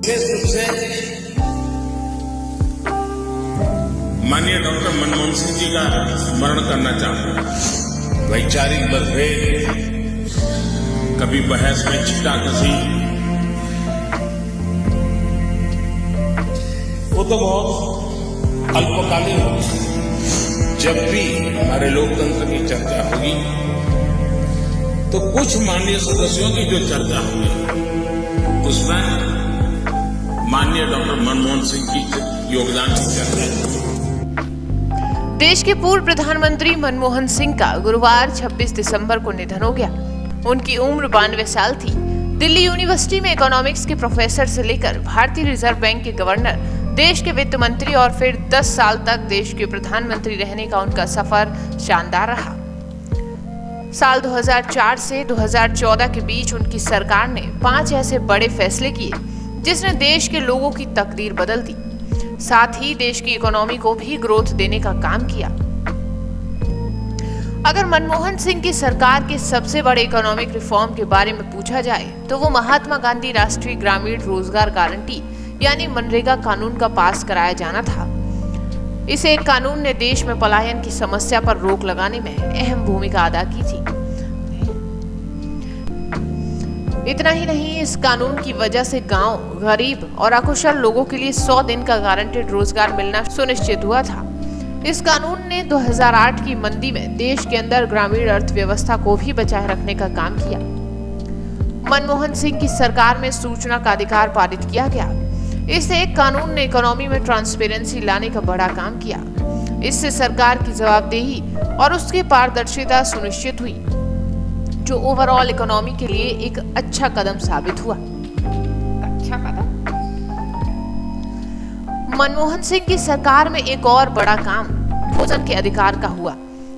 विशेष रूप से माननीय डॉक्टर मनमोहन सिंह जी का स्मरण करना चाहता हूं। वैचारिक मतभेद, कभी बहस में छींटाकशी, वो तो बहुत अल्पकालीन होगी। जब भी हमारे लोकतंत्र की चर्चा होगी तो कुछ माननीय सदस्यों की जो चर्चा होगी उसमें माननीय डॉक्टर मनमोहन सिंह की योगदान की चर्चा है। देश के पूर्व प्रधानमंत्री मनमोहन सिंह का गुरुवार 26 दिसंबर को निधन हो गया। उनकी उम्र 92 साल थी। दिल्ली यूनिवर्सिटी में इकोनॉमिक्स के प्रोफेसर से लेकर भारतीय रिजर्व बैंक के गवर्नर, देश के वित्त मंत्री और फिर 10 साल तक देश के प्रधानमंत्री रहने का उनका सफर शानदार रहा। साल 2004 से 2014 के बीच उनकी सरकार ने 5 ऐसे बड़े फैसले किए जिसने देश के लोगों की तकदीर बदल दी, साथ ही देश की इकोनॉमी को भी ग्रोथ देने का काम किया। अगर मनमोहन सिंह की सरकार के सबसे बड़े इकोनॉमिक रिफॉर्म के बारे में पूछा जाए तो वो महात्मा गांधी राष्ट्रीय ग्रामीण रोजगार गारंटी यानी मनरेगा कानून का पास कराया जाना था। इस एक कानून ने देश में पलायन की समस्या पर रोक लगाने में अहम भूमिका अदा की थी। इतना ही नहीं, इस कानून की वजह से गांव, गरीब और अकुशल लोगों के लिए 100 दिन का गारंटेड रोजगार मिलना सुनिश्चित हुआ था। इस कानून ने 2008 की मंदी में देश के अंदर ग्रामीण अर्थव्यवस्था को भी बचाए रखने का काम किया। मनमोहन सिंह की सरकार में सूचना का अधिकार पारित किया गया। इस एक कानून ने इकोनॉमी में ट्रांसपेरेंसी लाने का बड़ा काम किया। इससे सरकार की जवाबदेही और उसकी पारदर्शिता सुनिश्चित हुई, जो ओवरऑल इकोनॉमी के लिए एक अच्छा कदम साबित हुआ। अच्छा कदम। मनमोहन सिंह की सरकार में एक और बड़ा काम भोजन के अधिकार का हुआ।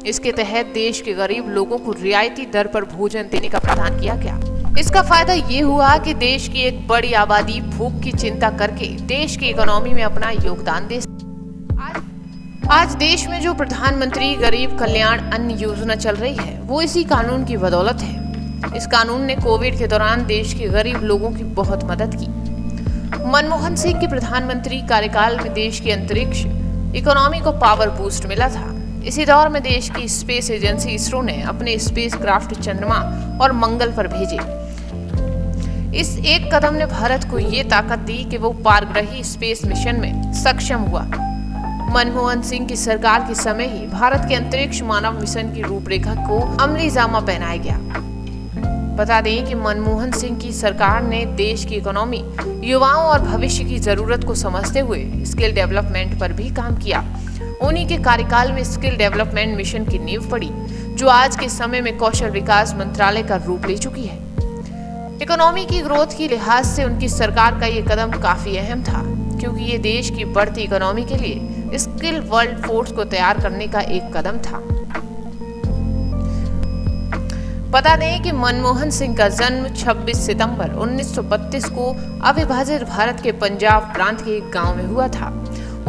इसके तहत देश के गरीब लोगों को रियायती दर पर भोजन देने का प्रावधान किया गया। इसका फायदा ये हुआ कि देश की एक बड़ी आबादी भूख की चिंता करके देश की इकोनॉमी में अपना योगदान दे। आज देश में जो प्रधानमंत्री गरीब कल्याण अन्न योजना चल रही है वो इसी कानून की बदौलत है। इस कानून ने कोविड के दौरान देश के गरीब लोगों की बहुत मदद की। मनमोहन सिंह के प्रधानमंत्री कार्यकाल में देश की अंतरिक्ष इकोनॉमी को पावर बूस्ट मिला था। इसी दौर में देश की स्पेस एजेंसी इसरो ने अपने स्पेस क्राफ्ट चंद्रमा और मंगल पर भेजे। इस एक कदम ने भारत को ये ताकत दी कि वो पारग्रही स्पेस मिशन में सक्षम हुआ। मनमोहन सिंह की सरकार के समय ही भारत के अंतरिक्ष मानव मिशन की रूपरेखा को अमली जामा पहनाया गया। बता दें कि मनमोहन सिंह की सरकार ने देश की इकोनॉमी, युवाओं और भविष्य की जरूरत को समझते हुए स्किल डेवलपमेंट पर भी काम किया। उन्हीं के कार्यकाल में स्किल डेवलपमेंट मिशन की नींव पड़ी, जो आज के समय में कौशल विकास मंत्रालय का रूप ले चुकी है। इकोनॉमी की ग्रोथ की लिहाज से उनकी सरकार का ये कदम काफी अहम था, क्योंकि ये देश की बढ़ती इकोनॉमी के लिए स्किल वर्ल्ड फोर्स को तैयार करने का एक कदम था। बता दें कि मनमोहन सिंह का जन्म 26 सितंबर 1932 को अविभाजित भारत के पंजाब प्रांत के एक गांव में हुआ था।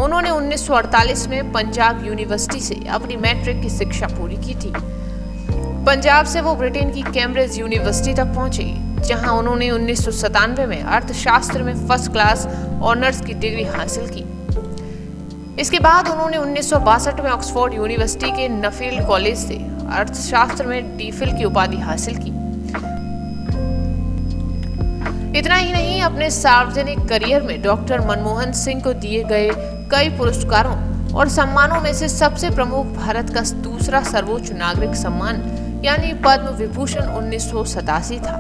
उन्होंने 1948 में पंजाब यूनिवर्सिटी से अपनी मैट्रिक की शिक्षा पूरी की थी। पंजाब से वो ब्रिटेन की कैम्ब्रिज यूनिवर्सिटी तक पहुंचे, जहां उन्होंने 1997 में अर्थशास्त्र में फर्स्ट क्लास ऑनर्स की डिग्री हासिल की। इसके बाद उन्होंने 1962 में ऑक्सफोर्ड यूनिवर्सिटी के नफील्ड कॉलेज से अर्थशास्त्र में डीफिल की उपाधि हासिल की। इतना ही नहीं, अपने सार्वजनिक करियर में डॉक्टर मनमोहन सिंह को दिए गए कई पुरस्कारों और सम्मानों में से सबसे प्रमुख भारत का दूसरा सर्वोच्च नागरिक सम्मान यानी पद्म विभूषण 1987 था।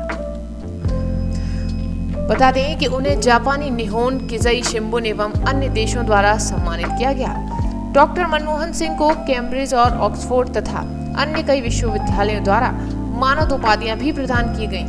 बता दें कि उन्हें जापानी निहोन किजई शिंबुन एवं अन्य देशों द्वारा सम्मानित किया गया। डॉक्टर मनमोहन सिंह को कैम्ब्रिज और ऑक्सफोर्ड तथा अन्य कई विश्वविद्यालयों द्वारा मानद उपाधियां भी प्रदान की गईं।